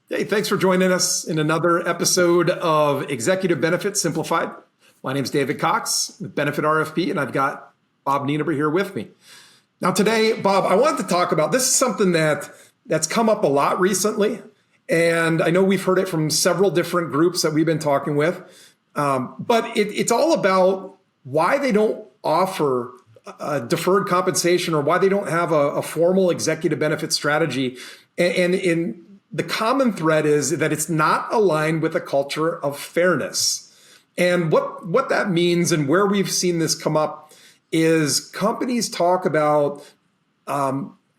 Hey, thanks for joining us in another episode of Executive Benefits Simplified. My name is David Cox with Benefit RFP, and I've got Bob Nienaber here with me. Now today, Bob, I wanted to talk about, this is something that's come up a lot recently, and I know we've heard it from several different groups that we've been talking with, but it's all about why they don't offer deferred compensation or why they don't have a formal executive benefit strategy. And the common thread is that it's not aligned with a culture of fairness. And what that means and where we've seen this come up is companies talk about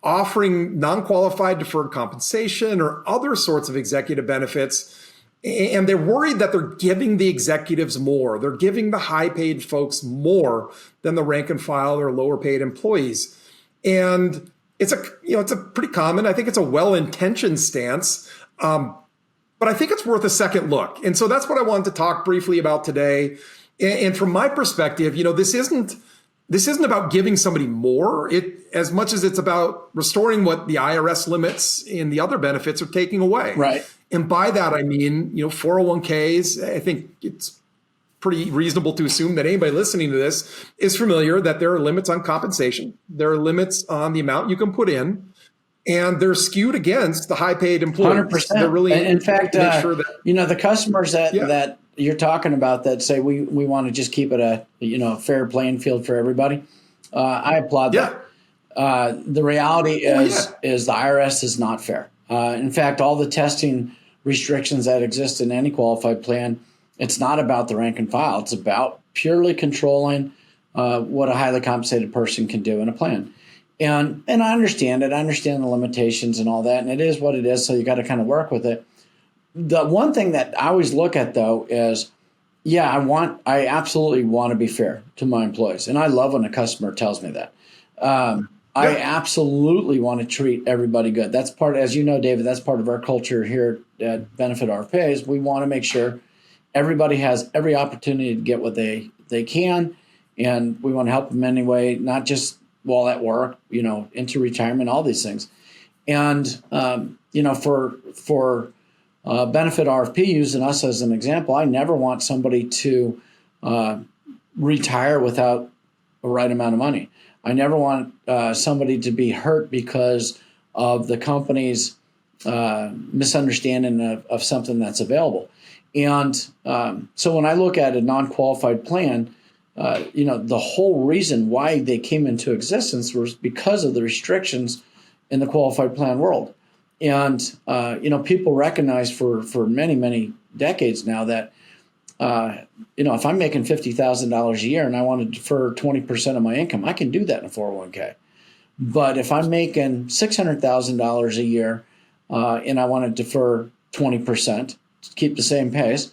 offering non-qualified deferred compensation or other sorts of executive benefits. And they're worried that they're giving the executives more. They're giving the high-paid folks more than the rank and file or lower-paid employees. And it's a pretty common, I think it's a well-intentioned stance, but I think it's worth a second look. And so that's what I wanted to talk briefly about today. And from my perspective, this isn't about giving somebody more, as much as it's about restoring what the IRS limits and the other benefits are taking away. Right. And by that, I mean, 401ks, I think it's pretty reasonable to assume that anybody listening to this is familiar that there are limits on compensation. There are limits on the amount you can put in, and they're skewed against the high-paid employees. 100%. They're really, in fact, sure that, the customers that you're talking about that say we want to just keep it a fair playing field for everybody. I applaud that. The reality is the IRS is not fair. In fact, all the testing restrictions that exist in any qualified plan, it's not about the rank and file. It's about purely controlling what a highly compensated person can do in a plan. And I understand it. I understand the limitations and all that. And it is what it is. So you got to kind of work with it. The one thing that I always look at, though, is, I absolutely want to be fair to my employees. And I love when a customer tells me that. I absolutely want to treat everybody good. That's part, as you know, David, that's part of our culture here at Benefit RFP is we want to make sure everybody has every opportunity to get what they can, and we want to help them anyway, not just while at work, into retirement, all these things. And, for Benefit RFP, using us as an example, I never want somebody to retire without the right amount of money. I never want somebody to be hurt because of the company's misunderstanding of something that's available. And so when I look at a non-qualified plan, the whole reason why they came into existence was because of the restrictions in the qualified plan world. And, people recognize for many, many decades now that, if I'm making $50,000 a year and I want to defer 20% of my income, I can do that in a 401k. But if I'm making $600,000 a year and I want to defer 20%, keep the same pace,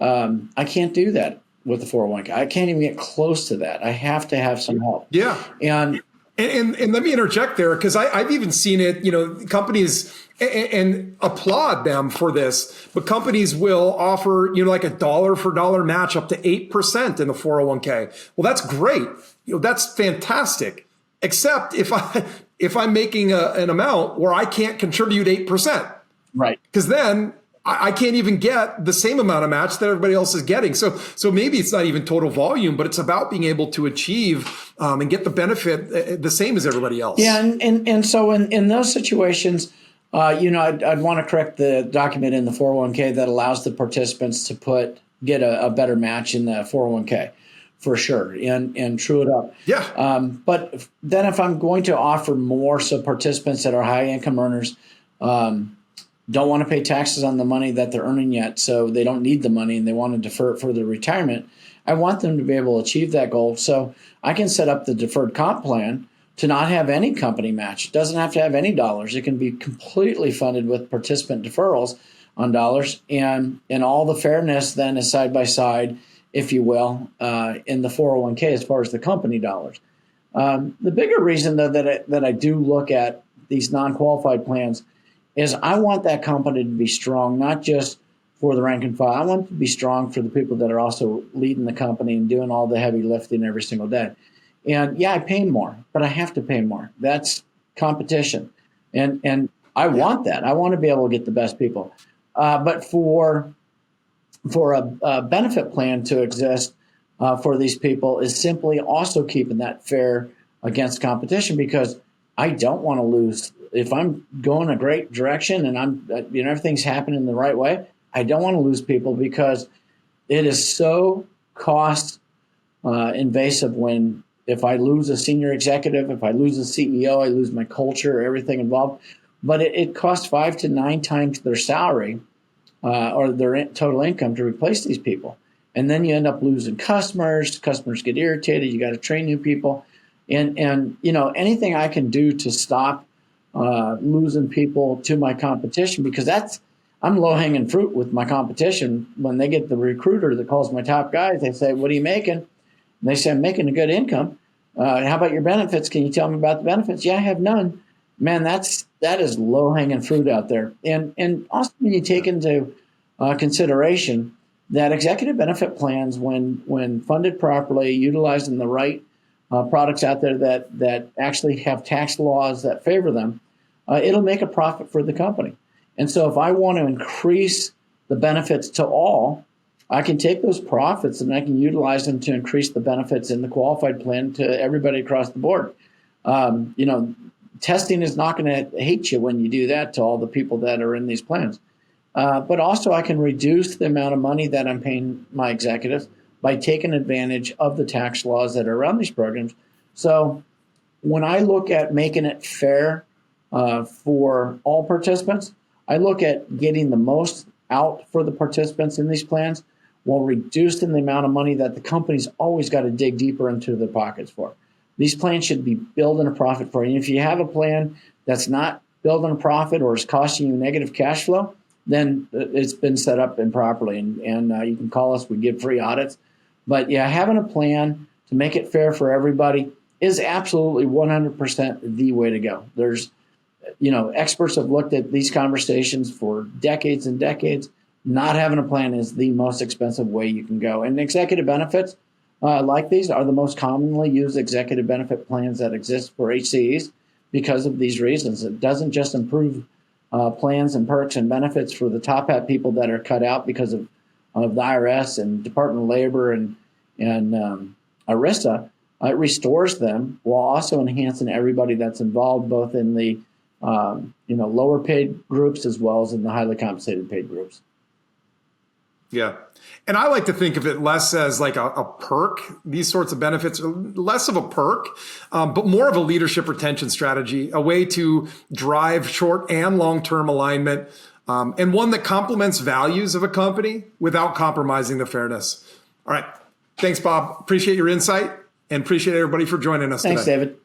I can't do that with the 401k. I can't even get close to that. I have to have some help. Yeah. And let me interject there, because I've even seen it, companies, and applaud them for this, but companies will offer, like a dollar for dollar match up to 8% in the 401k. Well, that's great. That's fantastic. Except if I'm making an amount where I can't contribute 8%. Right. Because then I can't even get the same amount of match that everybody else is getting. So maybe it's not even total volume, but it's about being able to achieve and get the benefit the same as everybody else. Yeah, and so in those situations, I'd want to correct the document in the 401k that allows the participants to get a better match in the 401k for sure, and true it up. Yeah. But then if I'm going to offer more, so participants that are high income earners don't want to pay taxes on the money that they're earning yet, so they don't need the money and they want to defer it for their retirement, I want them to be able to achieve that goal. So I can set up the deferred comp plan to not have any company match. It doesn't have to have any dollars. It can be completely funded with participant deferrals on dollars. And all the fairness then is side by side, if you will, in the 401k as far as the company dollars. The bigger reason, though, that I do look at these non-qualified plans is I want that company to be strong, not just for the rank and file. I want it to be strong for the people that are also leading the company and doing all the heavy lifting every single day. And I pay more, but I have to pay more. That's competition. And I want that. I want to be able to get the best people. But for a benefit plan to exist for these people is simply also keeping that fair against competition, because I don't want to lose. If I'm going a great direction and everything's happening the right way, I don't want to lose people, because it is so cost invasive if I lose a senior executive, if I lose a CEO, I lose my culture, everything involved. But it costs 5 to 9 times their salary or their total income to replace these people. And then you end up losing customers. Customers get irritated. You got to train new people. And anything I can do to stop losing people to my competition, because I'm low-hanging fruit with my competition. When they get the recruiter that calls my top guys, they say, "What are you making?" And they say, "I'm making a good income. How about your benefits? Can you tell me about the benefits?" "Yeah, I have none." Man, that is low-hanging fruit out there. And also when you take into consideration that executive benefit plans, when funded properly, utilizing the right products out there that actually have tax laws that favor them, it'll make a profit for the company. And so if I want to increase the benefits to all, I can take those profits and I can utilize them to increase the benefits in the qualified plan to everybody across the board. Testing is not going to hate you when you do that to all the people that are in these plans. But also I can reduce the amount of money that I'm paying my executives by taking advantage of the tax laws that are around these programs. So when I look at making it fair for all participants, I look at getting the most out for the participants in these plans while reducing the amount of money that the company's always got to dig deeper into their pockets for. These plans should be building a profit for you. And if you have a plan that's not building a profit or is costing you negative cash flow, then it's been set up improperly. And you can call us. We give free audits. But yeah, having a plan to make it fair for everybody is absolutely 100% the way to go. There's, experts have looked at these conversations for decades and decades. Not having a plan is the most expensive way you can go. And executive benefits like these are the most commonly used executive benefit plans that exist for HCEs because of these reasons. It doesn't just improve plans and perks and benefits for the top hat people that are cut out because of the IRS and Department of Labor and ERISA. It restores them while also enhancing everybody that's involved, both in the lower paid groups as well as in the highly compensated paid groups. Yeah. And I like to think of it less as like a perk. These sorts of benefits are less of a perk, but more of a leadership retention strategy, a way to drive short and long-term alignment, and one that complements values of a company without compromising the fairness. All right. Thanks, Bob. Appreciate your insight and appreciate everybody for joining us today. Thanks, David.